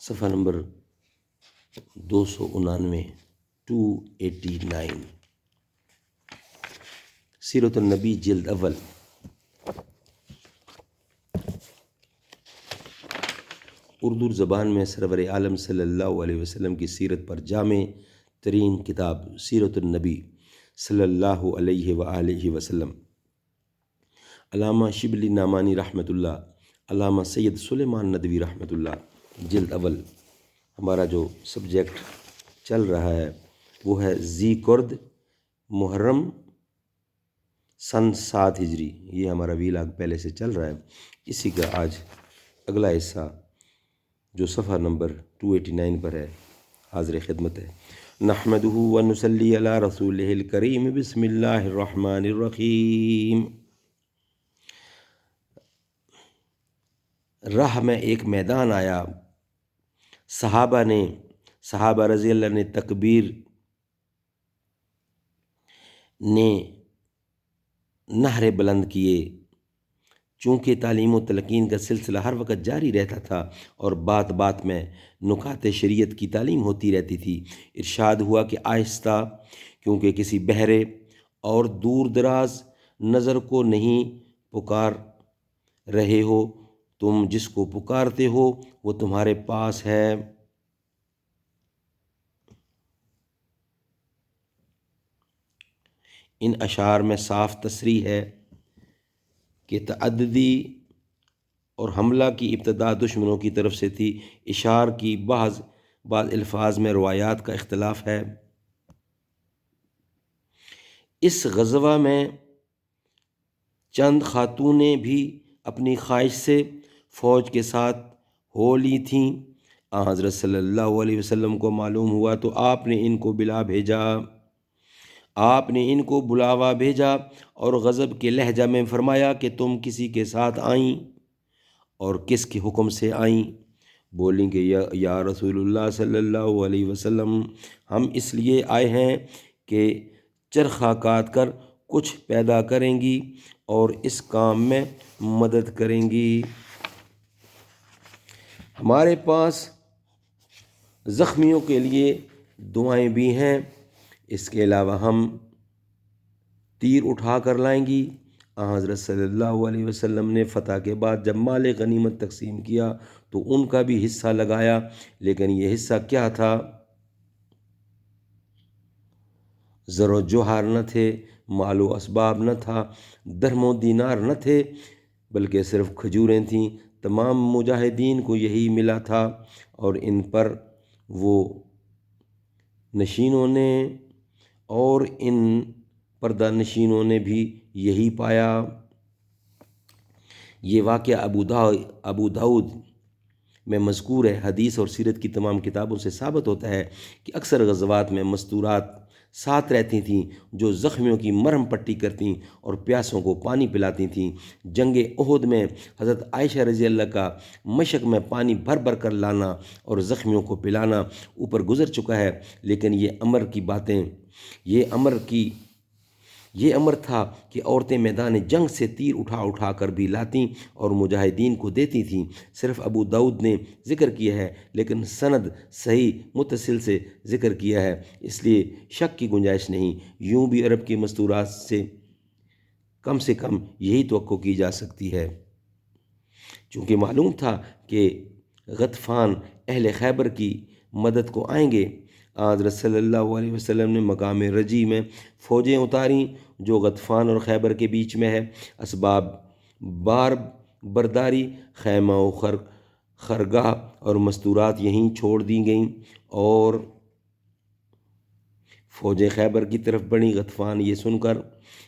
صفحہ نمبر 299 289 سیرت النبی جلد اول۔ اردو زبان میں سرور عالم صلی اللہ علیہ وسلم کی سیرت پر جامع ترین کتاب سیرت النبی صلی اللہ علیہ وآلہ وسلم، علامہ شبلی نعمانی رحمۃ اللہ، علامہ سید سلیمان ندوی رحمۃ اللہ، جلد اول۔ ہمارا جو سبجیکٹ چل رہا ہے وہ ہے ذی قرد محرم سن 7 ہجری۔ یہ ہمارا ویلاگ پہلے سے چل رہا ہے، اسی کا آج اگلا حصہ جو صفحہ نمبر 289 پر ہے حاضر خدمت ہے۔ نحمدہ ونصلی علی رسولہ الکریم، بسم اللہ الرحمن الرحیم۔ راہ میں ایک میدان آیا، صحابہ رضی اللہ نے تکبیر نے نعرے بلند کیے، چونکہ تعلیم و تلقین کا سلسلہ ہر وقت جاری رہتا تھا اور بات بات میں نکات شریعت کی تعلیم ہوتی رہتی تھی۔ ارشاد ہوا کہ آہستہ، کیونکہ کسی بہرے اور دور دراز نظر کو نہیں پکار رہے ہو، تم جس کو پکارتے ہو وہ تمہارے پاس ہے۔ ان اشعار میں صاف تصریح ہے کہ تعددی اور حملہ کی ابتدا دشمنوں کی طرف سے تھی۔ اشعار کی بعض الفاظ میں روایات کا اختلاف ہے۔ اس غزوہ میں چند خاتونیں بھی اپنی خواہش سے فوج کے ساتھ ہو لی تھیں۔ حضرت صلی اللہ علیہ وسلم کو معلوم ہوا تو آپ نے ان کو بلاوا بھیجا اور غضب کے لہجہ میں فرمایا کہ تم کسی کے ساتھ آئیں اور کس کے حکم سے آئیں؟ بولیں کہ یا رسول اللہ صلی اللہ علیہ وسلم، ہم اس لیے آئے ہیں کہ چرخہ کاٹ کر کچھ پیدا کریں گی اور اس کام میں مدد کریں گی۔ ہمارے پاس زخمیوں کے لیے دعائیں بھی ہیں، اس کے علاوہ ہم تیر اٹھا کر لائیں گی۔ حضرت صلی اللہ علیہ وسلم نے فتح کے بعد جب مال غنیمت تقسیم کیا تو ان کا بھی حصہ لگایا، لیکن یہ حصہ کیا تھا؟ زر و جوہر نہ تھے، مال و اسباب نہ تھا، درہم و دینار نہ تھے، بلکہ صرف کھجوریں تھیں۔ تمام مجاہدین کو یہی ملا تھا اور ان پر وہ نشینوں نے اور ان پردہ نشینوں نے بھی یہی پایا۔ یہ واقعہ ابو داؤد میں مذکور ہے۔ حدیث اور سیرت کی تمام کتابوں سے ثابت ہوتا ہے کہ اکثر غزوات میں مستورات ساتھ رہتی تھیں جو زخمیوں کی مرہم پٹی کرتیں اور پیاسوں کو پانی پلاتی تھیں۔ جنگ احد میں حضرت عائشہ رضی اللہ کا مشک میں پانی بھر بھر کر لانا اور زخمیوں کو پلانا اوپر گزر چکا ہے، لیکن یہ امر تھا کہ عورتیں میدان جنگ سے تیر اٹھا کر بھی لاتیں اور مجاہدین کو دیتی تھیں۔ صرف ابو داؤد نے ذکر کیا ہے، لیکن سند صحیح متصل سے ذکر کیا ہے، اس لیے شک کی گنجائش نہیں۔ یوں بھی عرب کی مستورات سے کم یہی توقع کی جا سکتی ہے، چونکہ معلوم تھا کہ غطفان اہل خیبر کی مدد کو آئیں گے۔ حضرت صلی اللہ علیہ وسلم نے مقام رجی میں فوجیں اتاریں جو غطفان اور خیبر کے بیچ میں ہے۔ اسباب بار برداری، خیمہ و خرگاہ اور مستورات یہیں چھوڑ دی گئیں اور فوجیں خیبر کی طرف بڑھیں۔ غطفان یہ سن کر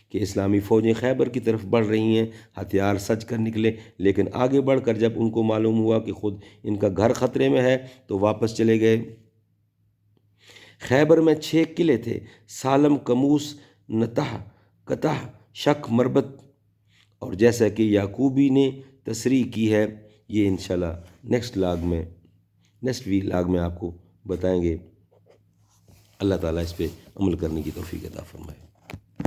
کہ اسلامی فوجیں خیبر کی طرف بڑھ رہی ہیں ہتھیار سج کر نکلے، لیکن آگے بڑھ کر جب ان کو معلوم ہوا کہ خود ان کا گھر خطرے میں ہے تو واپس چلے گئے۔ خیبر میں 6 قلعے تھے: سالم، کموس، نتح، قطح، شک، مربت، اور جیسا کہ یعقوبی نے تصریح کی ہے، یہ انشاءاللہ نیکسٹ ویلاگ میں آپ کو بتائیں گے۔ اللہ تعالیٰ اس پہ عمل کرنے کی توفیق عطا فرمائے۔